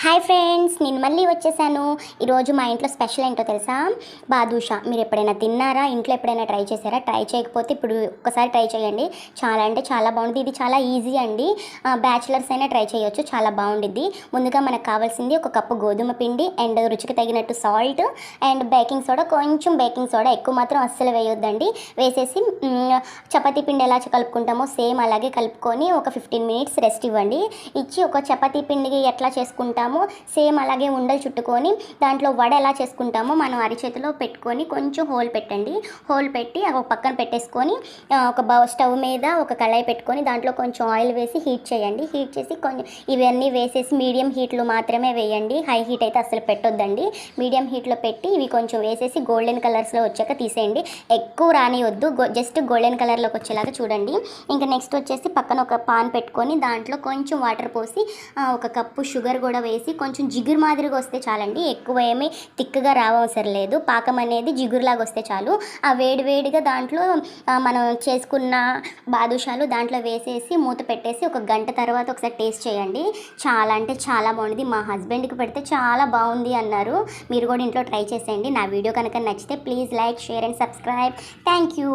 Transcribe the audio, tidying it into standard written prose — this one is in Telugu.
హాయ్ ఫ్రెండ్స్, నేను మళ్ళీ వచ్చేసాను. ఈరోజు మా ఇంట్లో స్పెషల్ ఏంటో తెలుసా? బాదుషా. మీరు ఎప్పుడైనా తిన్నారా? ఇంట్లో ఎప్పుడైనా ట్రై చేశారా? ట్రై చేయకపోతే ఇప్పుడు ఒక్కసారి ట్రై చేయండి. చాలా అంటే చాలా బాగుంది. ఇది చాలా ఈజీ అండి. బ్యాచిలర్స్ అయినా ట్రై చేయొచ్చు. చాలా బాగుండిద్ది. ముందుగా మనకు కావాల్సింది ఒక కప్పు గోధుమ పిండి అండ్ రుచికి తగినట్టు సాల్ట్ అండ్ బేకింగ్ సోడా, కొంచెం బేకింగ్ సోడా, ఎక్కువ మాత్రం అస్సలు వేయొద్దండి. వేసేసి చపాతీ పిండి ఎలా కలుపుకుంటామో సేమ్ అలాగే కలుపుకొని ఒక 15 మినిట్స్ రెస్ట్ ఇవ్వండి. ఇచ్చి ఒక చపాతీ పిండికి ఎట్లా చేసుకుంటామో సేమ్ అలాగే ఉండలు చుట్టుకొని దాంట్లో వడ ఎలా చేసుకుంటామో మనం అరిచేతిలో పెట్టుకొని కొంచెం హోల్ పెట్టండి. హోల్ పెట్టి ఒక పక్కన పెట్టేసుకొని ఒక స్టవ్ మీద ఒక కళాయి పెట్టుకొని దాంట్లో కొంచెం ఆయిల్ వేసి హీట్ చేయండి. హీట్ చేసి కొంచెం ఇవన్నీ వేసేసి మీడియం హీట్లో మాత్రమే వేయండి. హై హీట్ అయితే అసలు పెట్టొద్దండి. మీడియం హీట్లో పెట్టి ఇవి కొంచెం వేసేసి గోల్డెన్ కలర్స్లో వచ్చాక తీసేయండి. ఎక్కువ రానివద్దు, జస్ట్ గోల్డెన్ కలర్లోకి వచ్చేలాగా చూడండి. ఇంకా నెక్స్ట్ వచ్చేసి పక్కన ఒక పాన్ పెట్టుకొని దాంట్లో కొంచెం వాటర్ పోసి ఒక కప్పు షుగర్ కూడా వేసి కొంచెం జిగురు మాదిరిగా వస్తే చాలండి. ఎక్కువ ఏమీ తిక్కగా రావసరం లేదు. పాకం అనేది జిగురులాగా వస్తే చాలు. ఆ వేడివేడిగా దాంట్లో మనం చేసుకున్న బాదుషాలు దాంట్లో వేసేసి మూత పెట్టేసి ఒక గంట తర్వాత ఒకసారి టేస్ట్ చేయండి. చాలా అంటే చాలా బాగుంది. మా హస్బెండ్కి పెడితే చాలా బాగుంది అన్నారు. మీరు కూడా ఇంట్లో ట్రై చేసేయండి. నా వీడియో కనుక నచ్చితే please like, share and subscribe. Thank you.